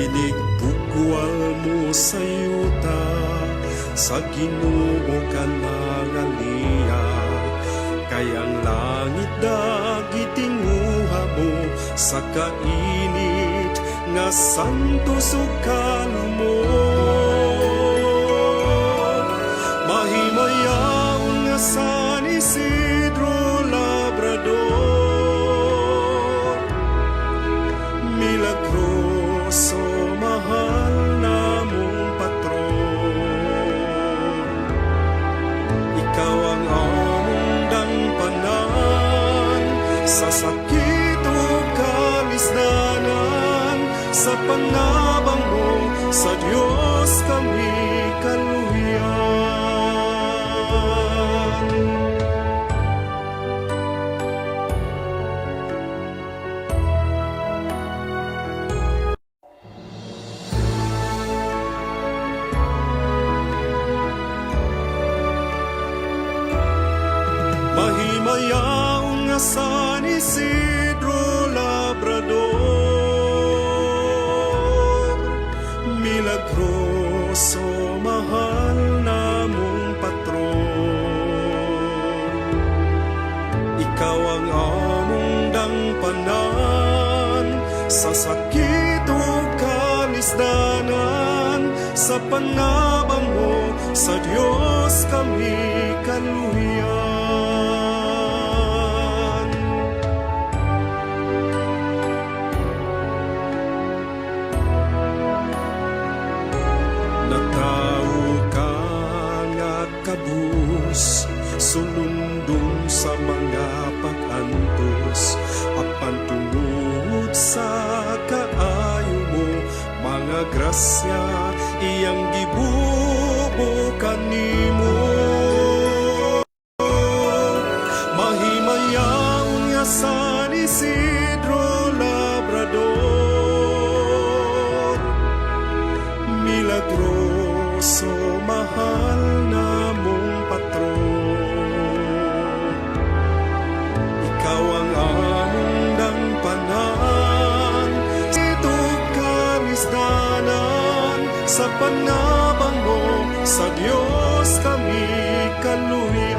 Iligbukwal mo sa yuta, sa Ginoo ka nangalia. Kayang langit dagitinguha mo, sa kainit nga santo sukalo mo. Mahimayaw nga San Isidro Labrador, milagroso mahal namong patron. Ikaw ang among dangpanan, sa sakit o kalisdanan, sa panabang mo, sa Diyos kami kaluyan. Mahimayaw nga San Isidro Labrador, milagroso mahal namong patron. Ikaw ang among dangpanan, sa sakit o kalisdanan, sa panabang mo, sa Diyos kami kaluyan. Natao ka nga kabus, sulundong sa mga pag-antos, apan tungod sa kaayo mo, mga grasya iyang gibubukan nimo. Mahimayaw nga San Isidro Labrador, milagroso mahal namong patron. Ikaw ang among dangpanan, ito kalisdanan, sa panabang mo, sa Diyos kami kaluyan.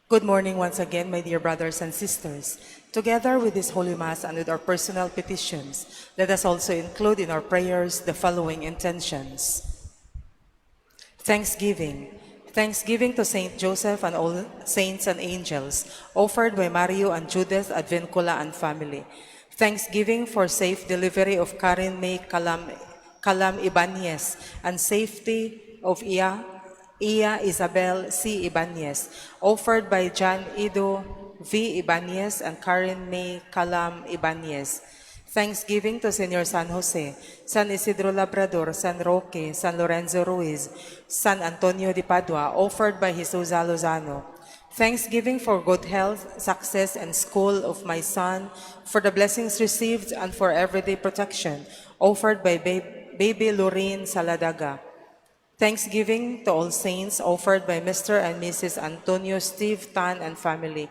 Good morning once again, my dear brothers and sisters. Together with this Holy Mass and with our personal petitions, let us also include in our prayers the following intentions. Thanksgiving. Thanksgiving to Saint Joseph and all saints and angels, offered by Mario and Judith Advincula and family. Thanksgiving for safe delivery of Karen May Calam Ibanez and safety of Iya Isabel C. Ibanez, offered by John Ido V. Ibanez and Karen May Calam Ibanez. Thanksgiving to Senor San Jose, San Isidro Labrador, San Roque, San Lorenzo Ruiz, San Antonio de Padua, offered by Jesusa Lozano. Thanksgiving for good health, success, and school of my son, for the blessings received and for everyday protection, offered by Baby Lorraine Saladaga. Thanksgiving to all saints offered by Mr. and Mrs. Antonio Steve Tan and family.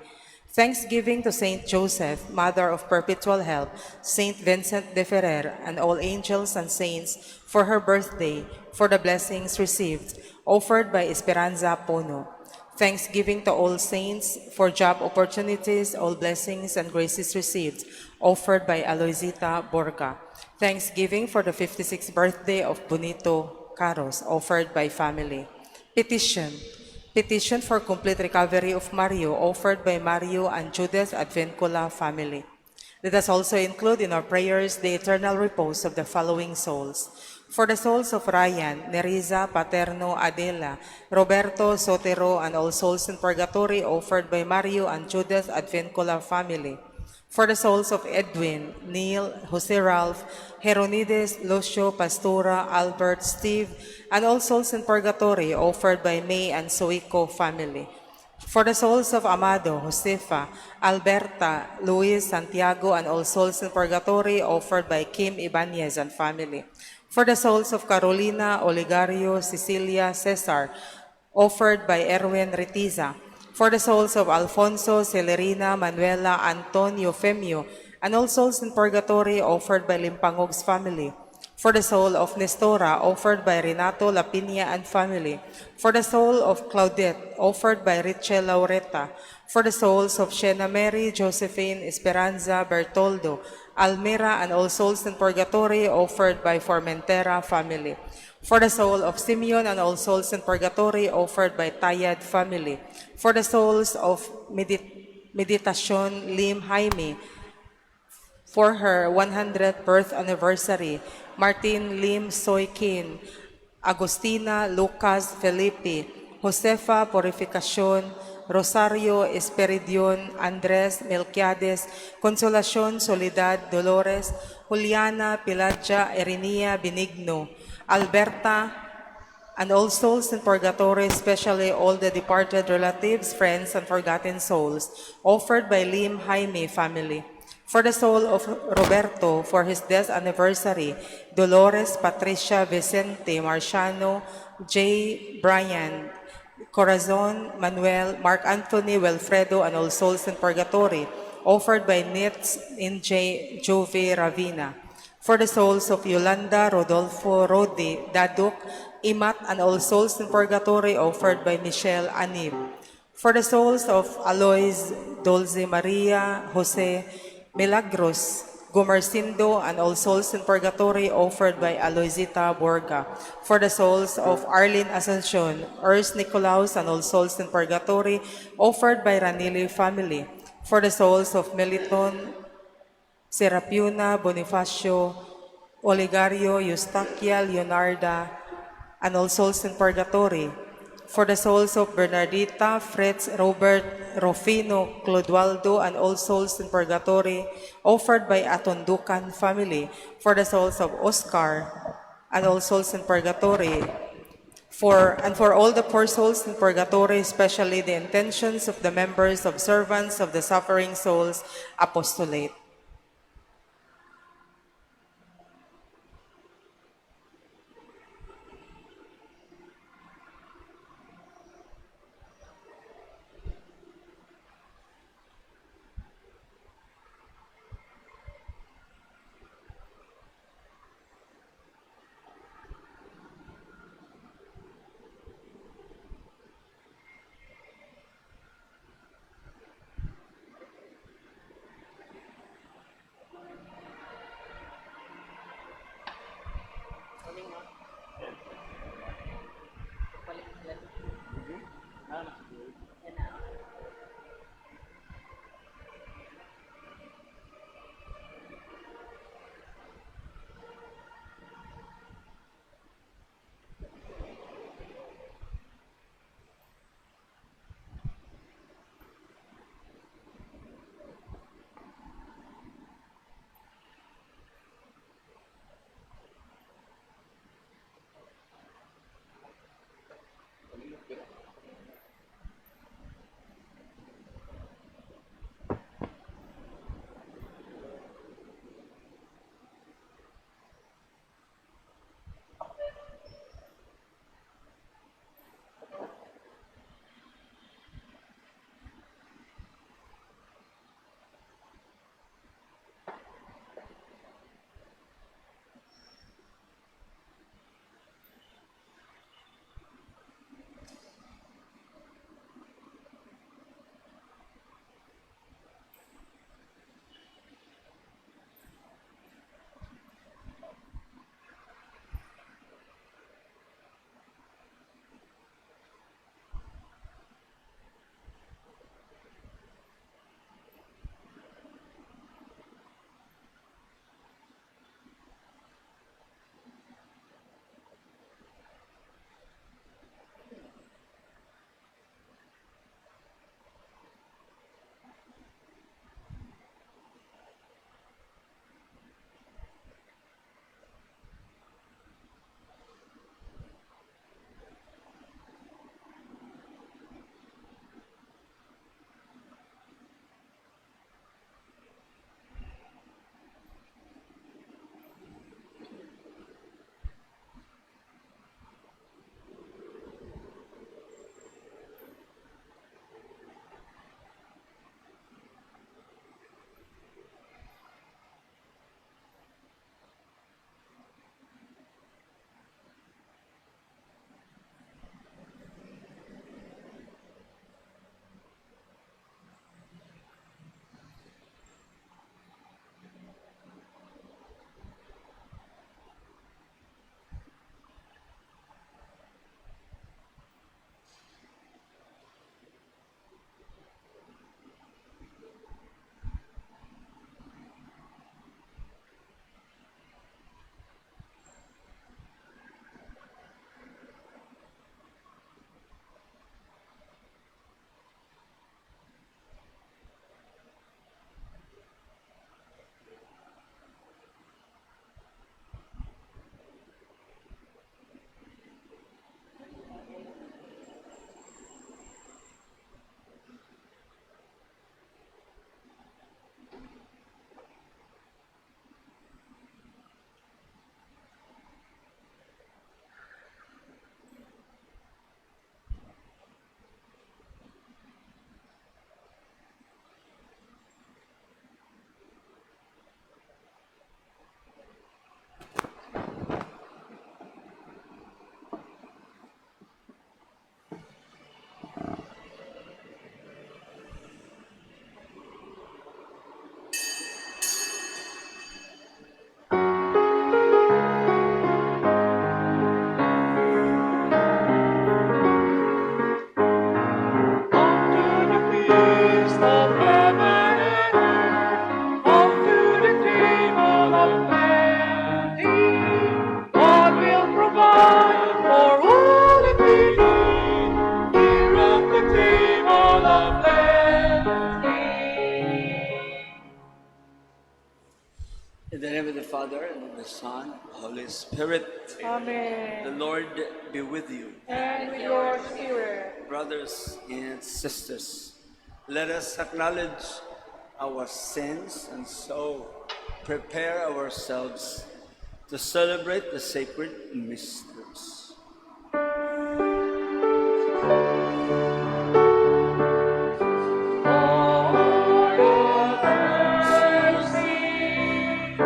Thanksgiving to Saint Joseph, Mother of Perpetual Help, Saint Vincent de Ferrer, and all angels and saints for her birthday, for the blessings received, offered by Esperanza Pono. Thanksgiving to all saints for job opportunities, all blessings and graces received, offered by Aloisita Borca. Thanksgiving for the 56th birthday of Bonito Caros, offered by family. Petition. Petition for complete recovery of Mario, offered by Mario and Judith Advincula family. Let us also include in our prayers the eternal repose of the following souls. For the souls of Ryan, Nerissa, Paterno, Adela, Roberto, Sotero, and all souls in purgatory, offered by Mario and Judith Advincula family. For the souls of Edwin, Neil, Jose Ralph, Heronides, Lucio, Pastora, Albert, Steve, and all souls in purgatory, offered by May and Soico family. For the souls of Amado, Josefa, Alberta, Luis, Santiago, and all souls in purgatory, offered by Kim Ibanez and family. For the souls of Carolina, Oligario, Cecilia, Cesar, offered by Erwin Retiza. For the souls of Alfonso, Celerina, Manuela, Antonio, Femio, and all souls in purgatory, offered by Limpangog's family. For the soul of Nestora, offered by Renato Lapina and family. For the soul of Claudette, offered by Richel Laureta. For the souls of Shena Mary, Josephine, Esperanza, Bertoldo, Almira, and all souls in purgatory, offered by Formentera family. For the soul of Simeon and all souls in purgatory, offered by Tayad family. For the souls of Meditacion Lim Jaime, for her 100th birth anniversary, Martin Lim Soykin, Agustina Lucas Felipe, Josefa Purificacion, Rosario Esperidion, Andres Melquiades, Consolacion Soledad Dolores, Juliana Pilaja Erinia Benigno, Alberta, and all souls in purgatory, especially all the departed relatives, friends, and forgotten souls, offered by Lim Jaime family. For the soul of Roberto, for his death anniversary, Dolores, Patricia, Vicente, Marciano, J. Brian, Corazon, Manuel, Mark Anthony, Wilfredo, and all souls in purgatory, offered by Nitz, Injay, Jove, Ravina. For the souls of Yolanda, Rodolfo, Rodi, Daduk, Imat, and all souls in purgatory, offered by Michelle Anib. For the souls of Alois, Dulce Maria, Jose, Milagros, Gomercindo, and all souls in purgatory, offered by Aloisita Borga. For the souls of Arlene Ascension, Urs Nicolaus, and all souls in purgatory, offered by Ranili family. For the souls of Meliton, Serapiona, Bonifacio, Oligario, Eustaquia, Leonarda, and all souls in purgatory. For the souls of Bernardita, Fritz, Robert, Rufino, Clodoaldo, and all souls in purgatory, offered by Atonducan family. For the souls of Oscar, and all souls in purgatory. For all the poor souls in purgatory, especially the intentions of the members of servants of the suffering souls, apostolate. feast of heaven and earth. Come to the table of plenty. God will provide for all that we need. Here at the table of plenty. In the name of the Father, and of the Son, and the Holy Spirit. The Amen. Lord be with you. And with your spirit. Brothers and sisters, let us acknowledge our sins and so prepare ourselves to celebrate the sacred mysteries. Lord of mercy,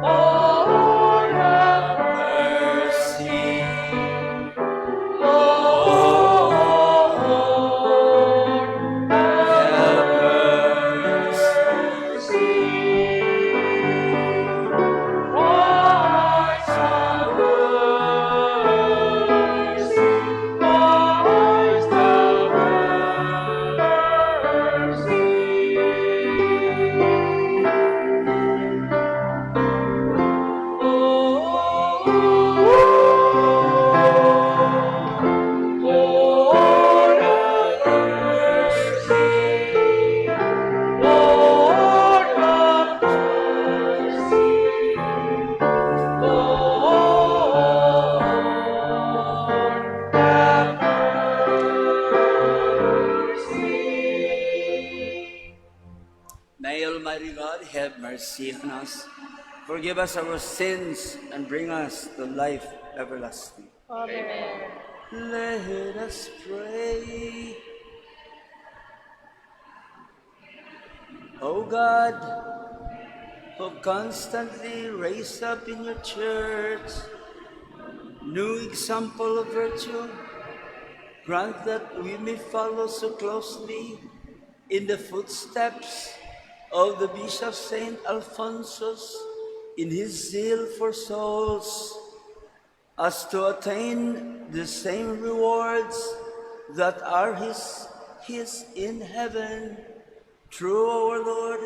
Lord of mercy, Lord have mercy. Christ have mercy, Christ have Lord have mercy, Lord have mercy, Lord have mercy. May Almighty God have mercy on us, forgive us our sins, and bring us to life everlasting. Amen. Let us pray. O God, who constantly raise up in your church new example of virtue, grant that we may follow so closely in the footsteps of the Bishop Saint Alphonsus in his zeal for souls, as to attain the same rewards that are his in heaven, through our Lord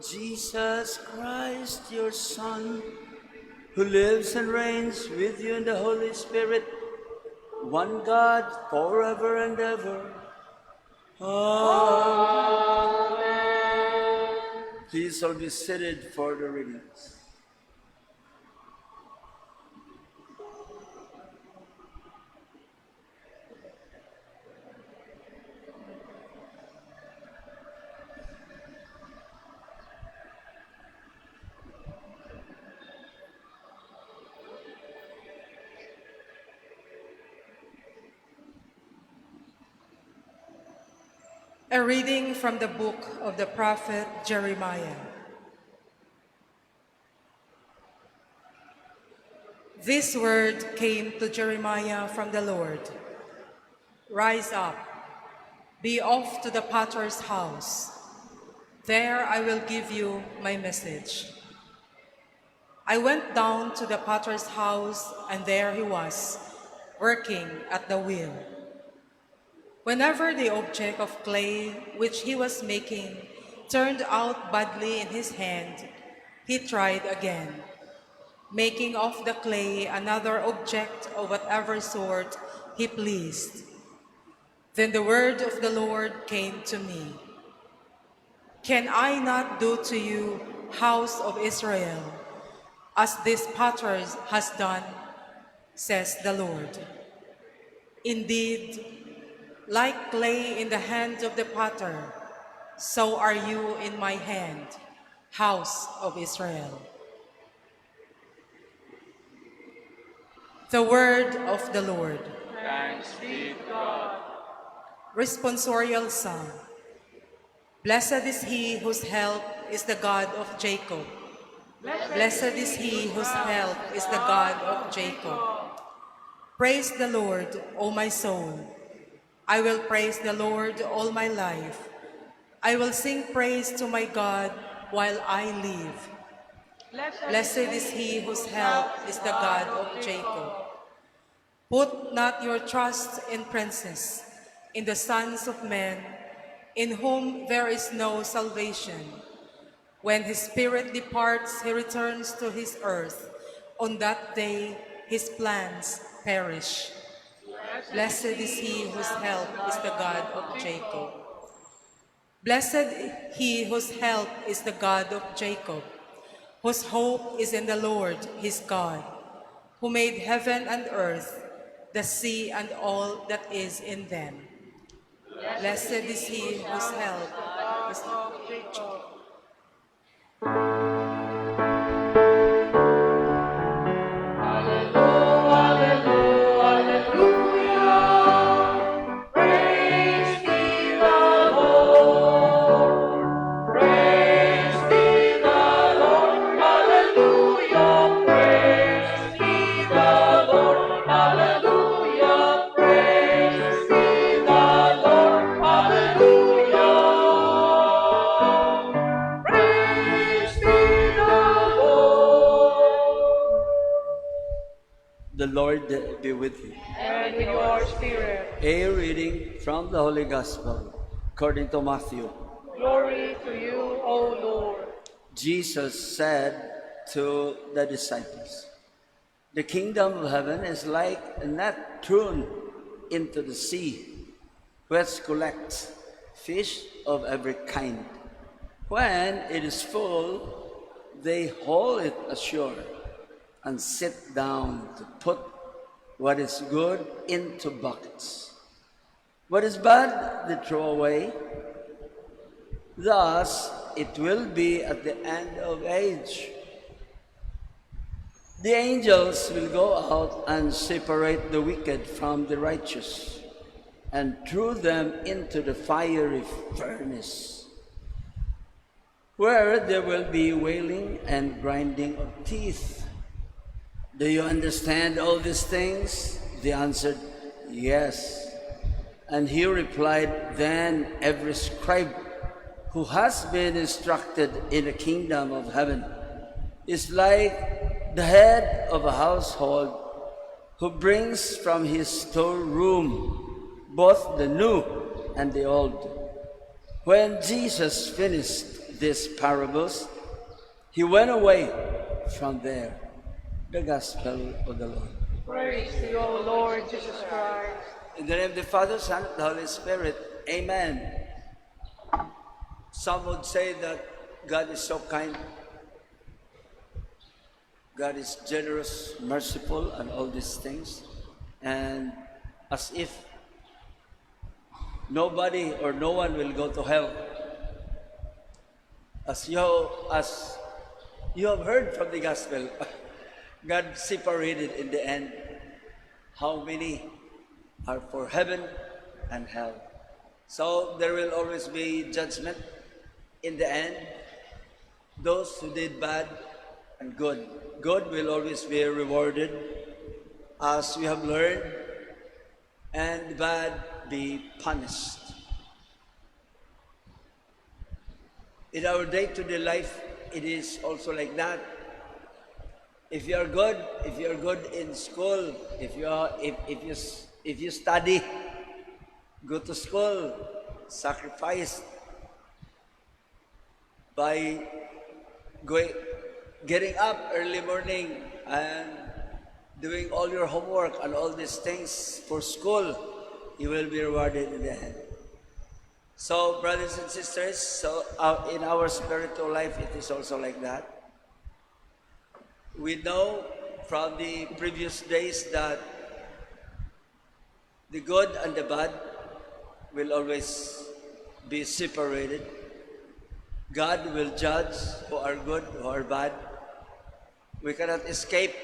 Jesus Christ, your Son, who lives and reigns with you in the Holy Spirit, one God, forever and ever. Amen. Please all be seated for the readings. A reading from the book of the prophet Jeremiah. This word came to Jeremiah from the Lord. Rise up, be off to the potter's house. There I will give you my message. I went down to the potter's house, and there he was, working at the wheel. Whenever the object of clay which he was making turned out badly in his hand, he tried again, making of the clay another object of whatever sort he pleased. Then the word of the Lord came to me. Can I not do to you, house of Israel, as this potter has done, says the Lord? Indeed, like clay in the hand of the potter, so are you in my hand, house of Israel. The word of the Lord. Thanks be to God. Responsorial Psalm. Blessed is he whose help is the God of Jacob. Blessed is he whose help is the God of Jacob. Praise the Lord, O my soul. I will praise the Lord all my life. I will sing praise to my God while I live. Blessed is he whose help is the God of Jacob. Put not your trust in princes, in the sons of men, in whom there is no salvation. When his spirit departs, he returns to his earth. On that day, his plans perish. Blessed is he whose help is the God of Jacob. Blessed he whose help is the God of Jacob, whose hope is in the Lord his God, who made heaven and earth, the sea and all that is in them. Blessed is he whose help is of Jacob. Hallelujah, praise be the Lord, praise be the Lord, hallelujah, praise be the Lord, hallelujah, praise be the Lord, hallelujah, praise be the Lord. The Lord be with you. And with your spirit. A reading from the Holy Gospel according to Matthew. Glory to you, O Lord. Jesus said to the disciples, "The kingdom of heaven is like a net thrown into the sea, which collects fish of every kind. When it is full, they haul it ashore and sit down to put what is good into buckets. What is bad, they throw away. Thus it will be at the end of age. The angels will go out and separate the wicked from the righteous and throw them into the fiery furnace, where there will be wailing and grinding of teeth." "Do you understand all these things?" They answered, "Yes." And he replied, "Then every scribe who has been instructed in the kingdom of heaven is like the head of a household who brings from his storeroom both the new and the old." When Jesus finished these parables, he went away from there. The Gospel of the Lord. Praise to you, O Lord Jesus Christ. In the name of the Father, Son, and the Holy Spirit. Amen. Some would say that God is so kind. God is generous, merciful, and all these things. And as if nobody or no one will go to hell. As you have heard from the Gospel, God separated in the end how many are for heaven and hell. So there will always be judgment in the end. Those who did bad and good. Good will always be rewarded as we have learned, and bad be punished. In our day-to-day life, it is also like that. If you are good in school, if you study, go to school, sacrifice by getting up early morning and doing all your homework and all these things for school, you will be rewarded in the end. So, brothers and sisters, in our spiritual life, it is also like that. We know from the previous days that the good and the bad will always be separated. God will judge who are good, who are bad. We cannot escape.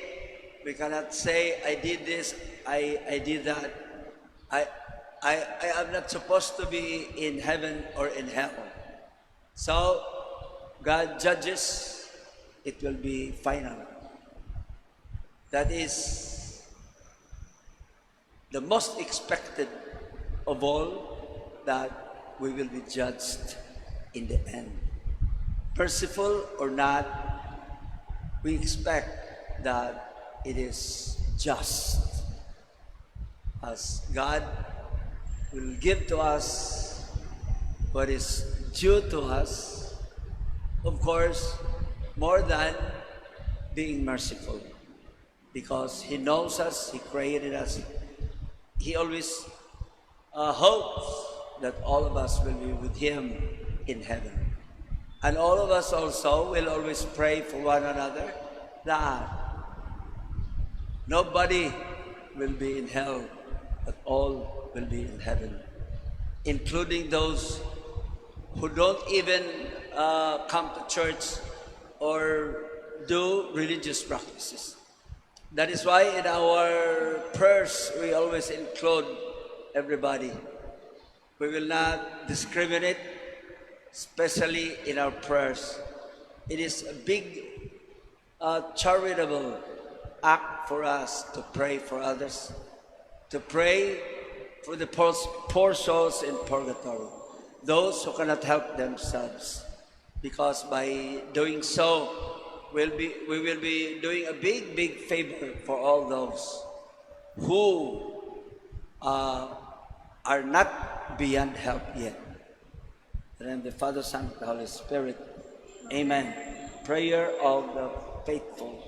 We cannot say, I did this, I did that. I am not supposed to be in heaven or in hell. So, God judges, it will be final. That is the most expected of all, that we will be judged in the end. Merciful or not, we expect that it is just, as God will give to us what is due to us, of course, more than being merciful. Because He knows us, He created us. He always hopes that all of us will be with Him in heaven. And all of us also will always pray for one another that nobody will be in hell, but all will be in heaven, including those who don't even come to church or do religious practices. That is why in our prayers we always include everybody. We will not discriminate, especially in our prayers. It is a big charitable act for us to pray for others, to pray for the poor souls in purgatory, those who cannot help themselves. Because by doing so, we will be doing a big favor for all those who are not beyond help yet. And the Father, Son, and the Holy Spirit. Amen. Prayer of the faithful.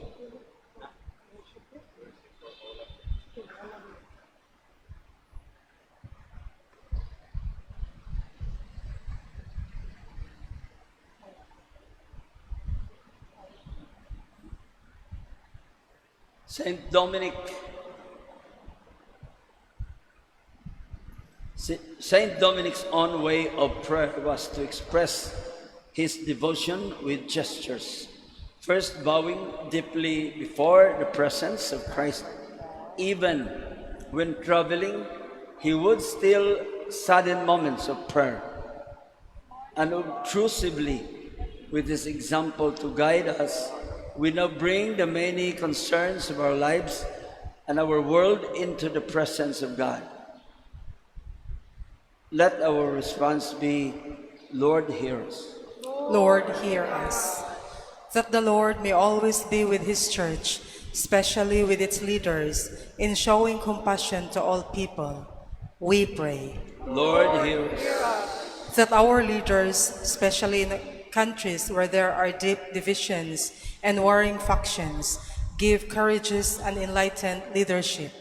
Saint Dominic. Saint Dominic's own way of prayer was to express his devotion with gestures, first bowing deeply before the presence of Christ. Even when traveling, he would still sudden moments of prayer, unobtrusively with his example to guide us. We now bring the many concerns of our lives and our world into the presence of God. Let our response be, Lord, hear us. Lord, hear us. That the Lord may always be with His church, especially with its leaders, in showing compassion to all people, we pray. Lord, hear us. That our leaders, especially in countries where there are deep divisions and warring factions, give courageous and enlightened leadership,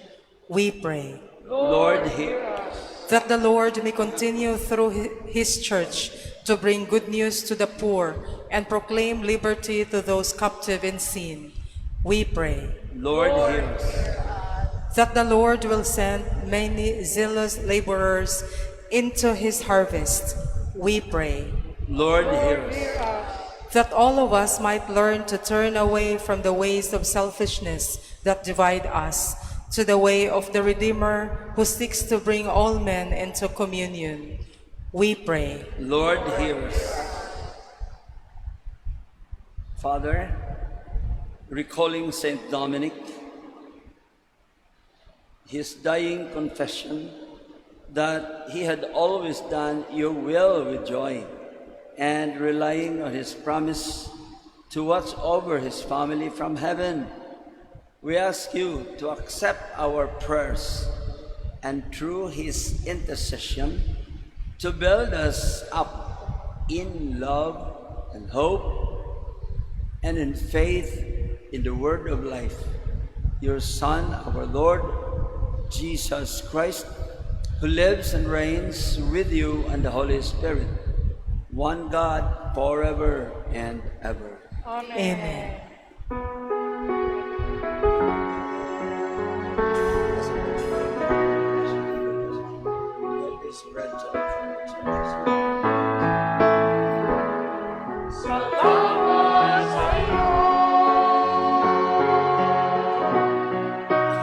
we pray. Lord, hear us. That the Lord may continue through His church to bring good news to the poor and proclaim liberty to those captive in sin, we pray. Lord, hear us. That the Lord will send many zealous laborers into His harvest, we pray. Lord, hear us. That all of us might learn to turn away from the ways of selfishness that divide us to the way of the Redeemer who seeks to bring all men into communion, we pray. Lord, hear us. Father, recalling Saint Dominic, his dying confession that he had always done your will with joy, and relying on his promise to watch over his family from heaven, we ask you to accept our prayers and through his intercession to build us up in love and hope and in faith in the word of life, your Son, our Lord, Jesus Christ, who lives and reigns with you and the Holy Spirit, one God, forever and ever. Amen. Salamat sa iyo,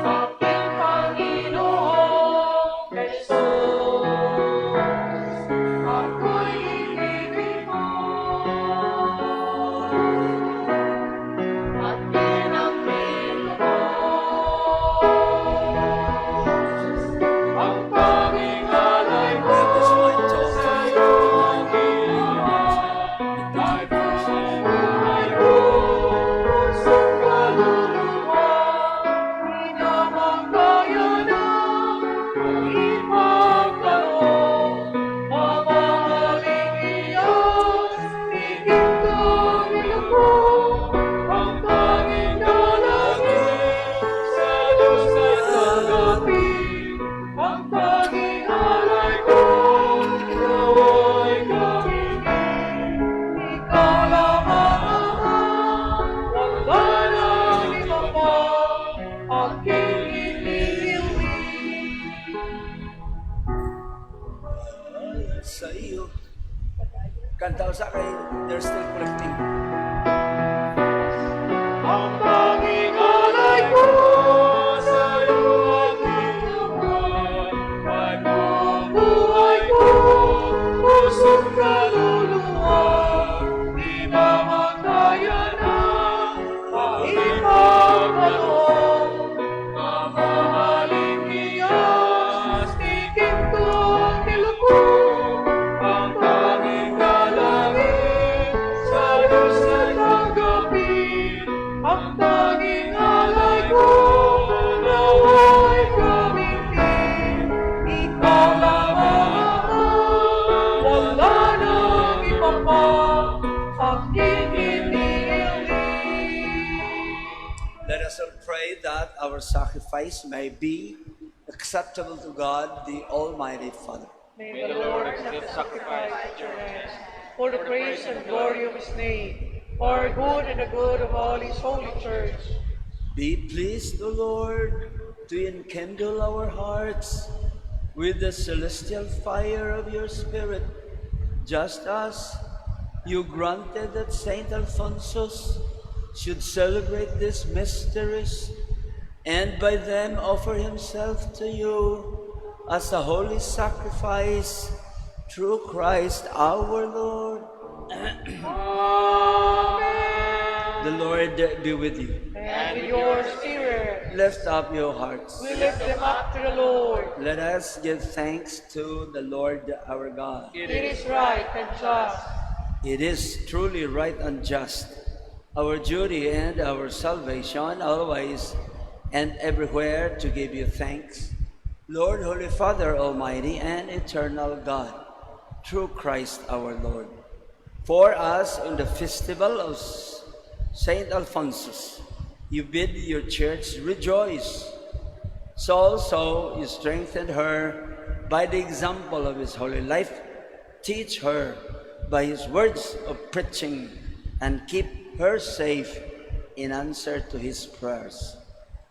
aking Panginoong Jesus. Ako'y ibibig mo at Kanta sa kay they're still collecting. Ang tanging alay ko sa'yo aking luman, ay buong buhay ko, pusong kaluluwa, di mamatayan ang ipagkaloob. Mamahaling iyas, tikim kong nilubog, ang tanging dalangin sa Diyos na tanggapin. Ang tanging alay ko nawa'y gamitin. Ikaw lamang ang wala nang iba pa aking iniiling. Let us all pray that our sacrifice may be acceptable to God, the Almighty Father. May the Lord accept the sacrifice at your hands, for the praise and glory of His name, for our good and the good of all His holy church. Be pleased, O Lord, to enkindle our hearts with the celestial fire of your Spirit, just as you granted that Saint Alphonsus should celebrate these mysteries and by them offer himself to you as a holy sacrifice through Christ our Lord. The Lord be with you. And with your spirit, Lift up your hearts. we lift them up to the Lord. Let us give thanks to the Lord our God. It is right and just. It is truly right and just, our duty and our salvation, always and everywhere to give you thanks, Lord, Holy Father, Almighty and eternal God, through Christ our Lord. For us, in the festival of Saint Alphonsus, you bid your church rejoice. So also you strengthened her by the example of his holy life. Teach her by his words of preaching and keep her safe in answer to his prayers.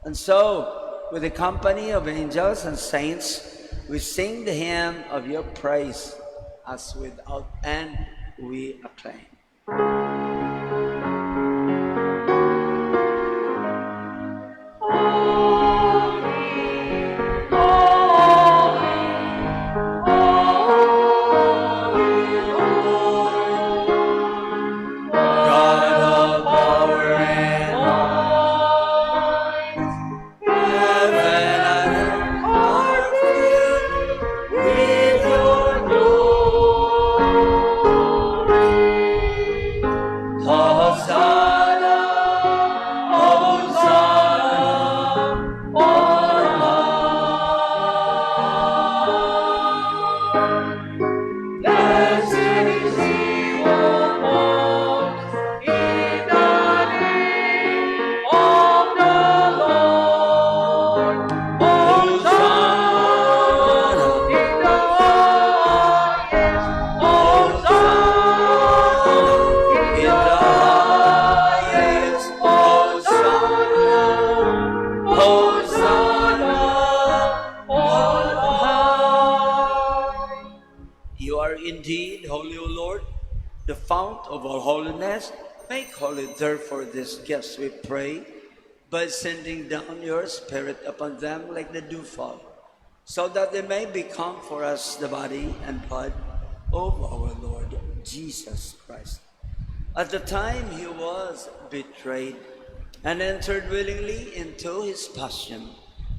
And so, with the company of angels and saints, we sing the hymn of your praise as without end we acclaim. Indeed, holy O Lord, the fount of all holiness, make holy therefore these gifts, we pray, by sending down your Spirit upon them like the dewfall, so that they may become for us the body and blood of our Lord Jesus Christ. At the time he was betrayed and entered willingly into his passion,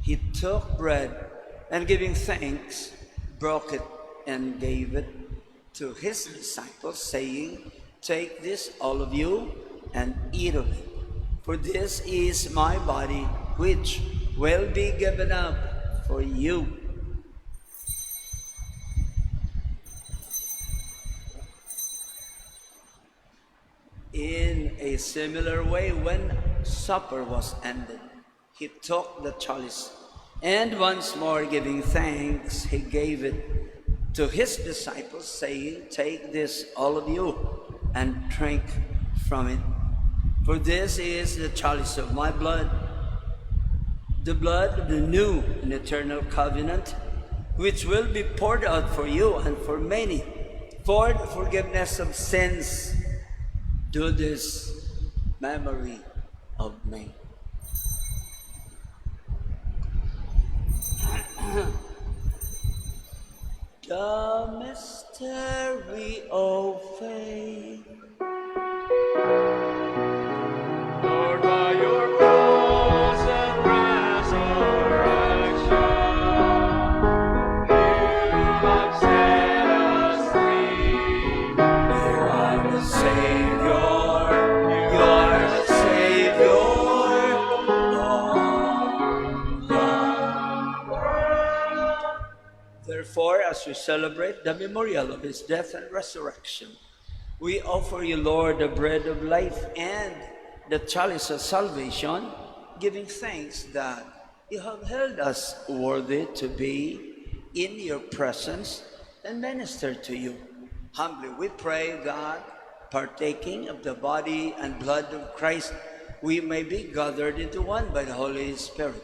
he took bread and giving thanks, broke it and gave it to his disciples, saying, "Take this, all of you, and eat of it. For this is my body, which will be given up for you." In a similar way, when supper was ended, he took the chalice, and once more giving thanks, he gave it to his disciples, saying, "Take this, all of you, and drink from it. For this is the chalice of my blood, the blood of the new and eternal covenant, which will be poured out for you and for many For the forgiveness of sins, do this memory of me. The mystery of faith. Lord, by your cross and resurrection, you have set us free. You are the Savior. You are the Savior of the world. Therefore, as we celebrate the memorial of his death and resurrection, we offer you, Lord, the bread of life and the chalice of salvation, giving thanks that you have held us worthy to be in your presence and minister to you. Humbly we pray that, partaking of the body and blood of Christ, we may be gathered into one by the Holy Spirit.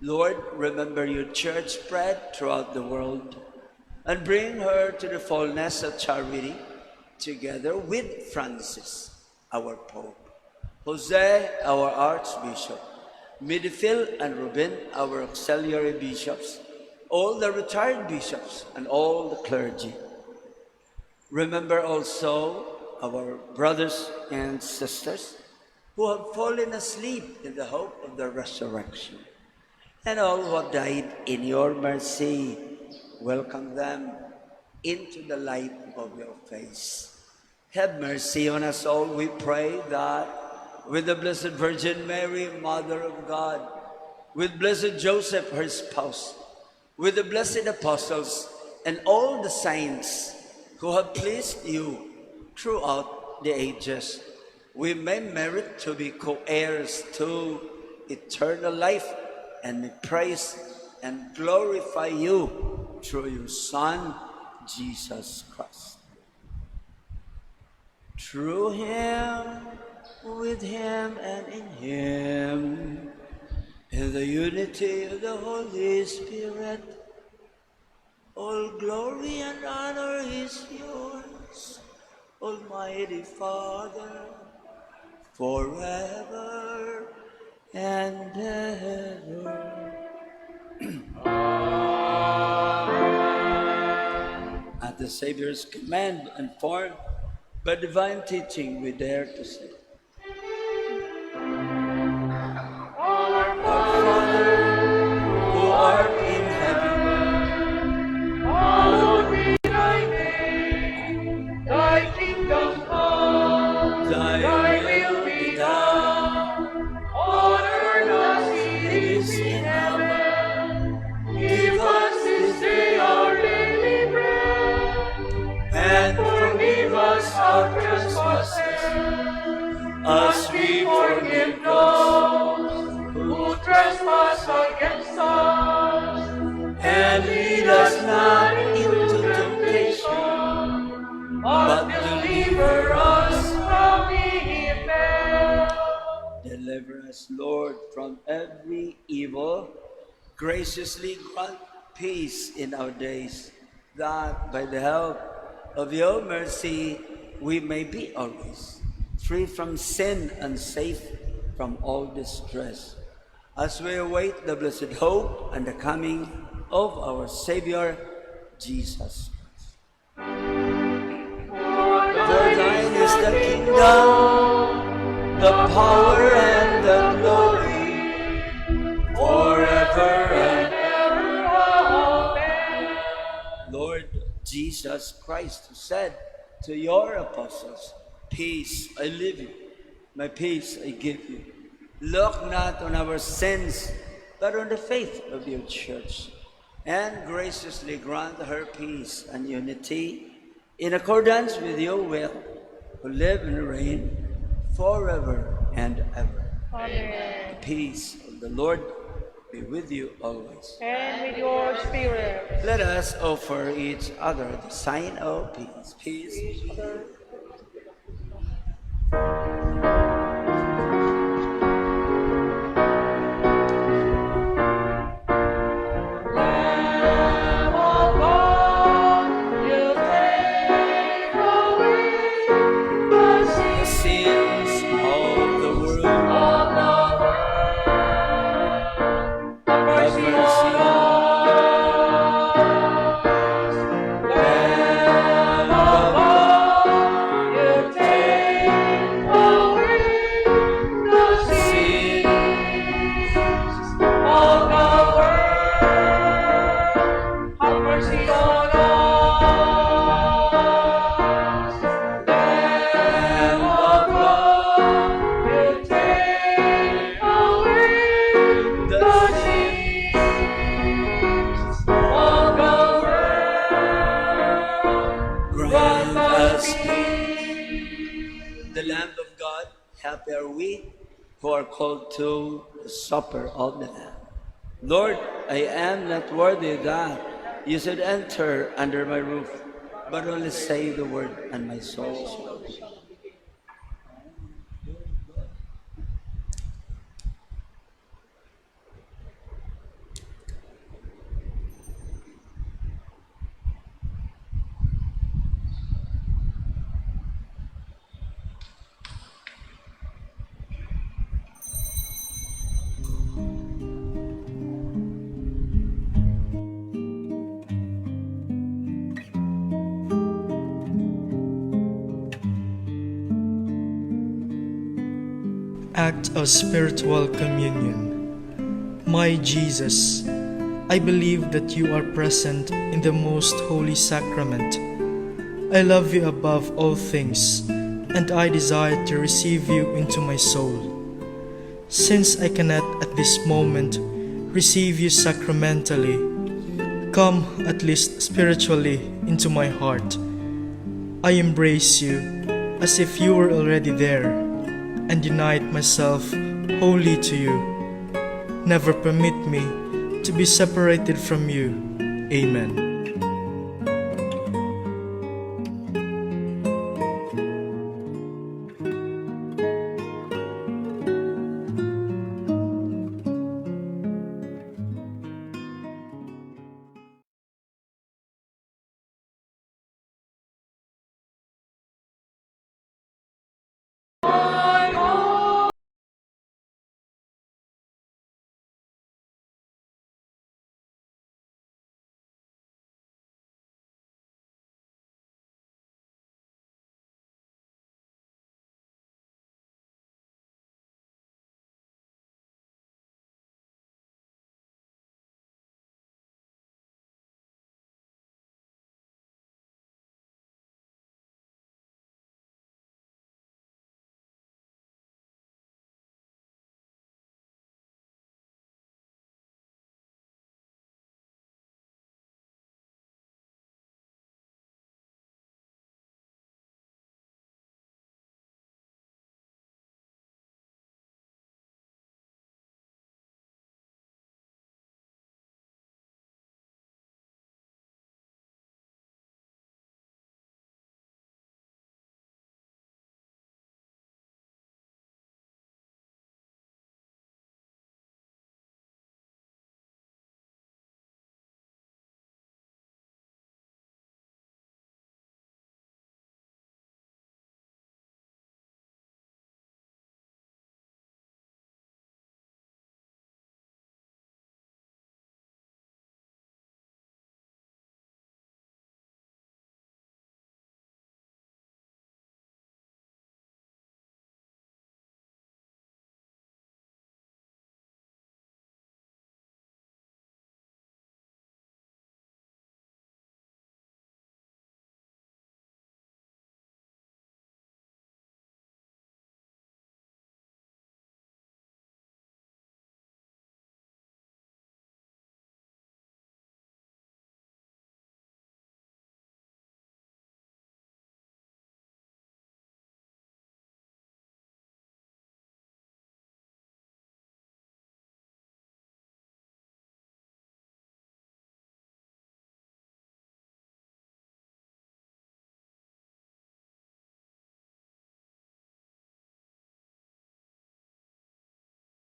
Lord, remember your church spread throughout the world and bring her to the fullness of charity, together with Francis, our Pope, Jose, our Archbishop, Midfield and Ruben, our auxiliary bishops, all the retired bishops, and all the clergy. Remember also our brothers and sisters who have fallen asleep in the hope of the resurrection, and all who have died in your mercy. Welcome them into the light of your face. Have mercy on us all, we pray, that with the Blessed Virgin Mary, Mother of God, with Blessed Joseph, her spouse, with the blessed apostles, and all the saints who have pleased you throughout the ages, we may merit to be co-heirs to eternal life, and may praise and glorify you through your Son, Jesus Christ. Through him, with him, and in him, in the unity of the Holy Spirit, all glory and honor is yours, Almighty Father, forever and ever. At the Savior's command and formed by divine teaching, we dare to say, Our Father, who art in heaven, Hallowed be thy name, thy kingdom come, thy thy will be done, on earth as it is in heaven. Give us this day our daily bread, and forgive us our trespasses, as we forgive those who trespass against us. and lead us not into temptation, but deliver us from evil. deliver us, Lord, from every evil. Graciously grant peace in our days, that by the help of your mercy we may be always free from sin and safe from all distress, as we await the blessed hope and the coming of our Savior, Jesus Christ. For thine is the kingdom, the power, and the glory, forever and Ever, amen. Lord Jesus Christ, who said to your apostles, Peace I leave you, my peace I give you. Look not on our sins, but on the faith of your church, and graciously grant her peace and unity in accordance with your will, who live and reign forever and ever. Amen. The peace of the Lord be with you always. And with your spirit. Let us offer each other the sign of peace. Peace. Lamb of God, you take the Lamb of God, happy are we who are called to the supper of the Lamb. Lord, I am not worthy that you should enter under my roof, but only say the word, and my soul shall be. Act of Spiritual Communion. My Jesus, I believe that you are present in the most holy sacrament. I love you above all things, and I desire to receive you into my soul. Since I cannot at this moment receive you sacramentally, come at least spiritually into my heart. I embrace you as if you were already there, and unite myself wholly to you. Never permit me to be separated from you. Amen.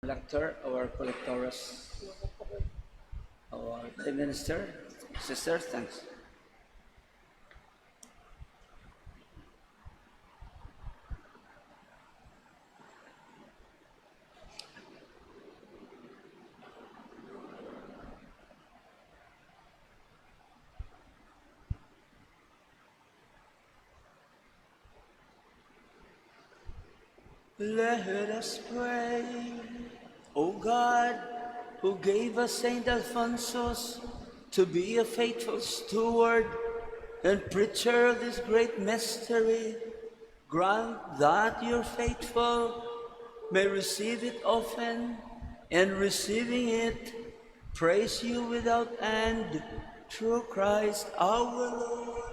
Collector or collectors, or the minister, sister, thanks. Let us pray. O God, who gave us Saint Alphonsus to be a faithful steward and preacher of this great mystery, grant that your faithful may receive it often, and receiving it, praise you without end, through Christ our Lord.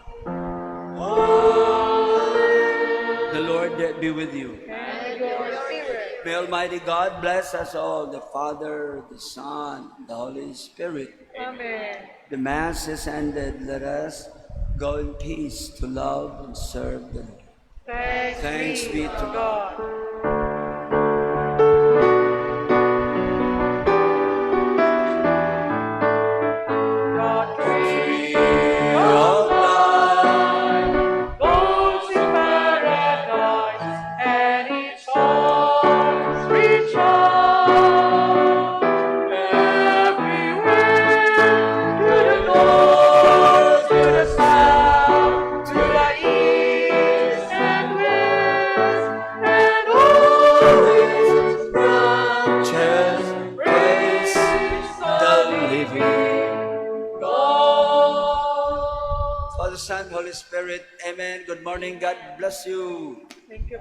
Amen. The Lord be with you. And your spirit. May Almighty God bless us all, the Father, the Son, the Holy Spirit. Amen. The Mass is ended. Let us go in peace to love and serve the Lord. Thanks be to God. God tree of life, those in paradise, and its songs reach out everywhere, to the north, to the south, to the east and west, and all its branches praise the living God. Father, Son, Holy Spirit. Amen. Good morning. God bless you. Thank you.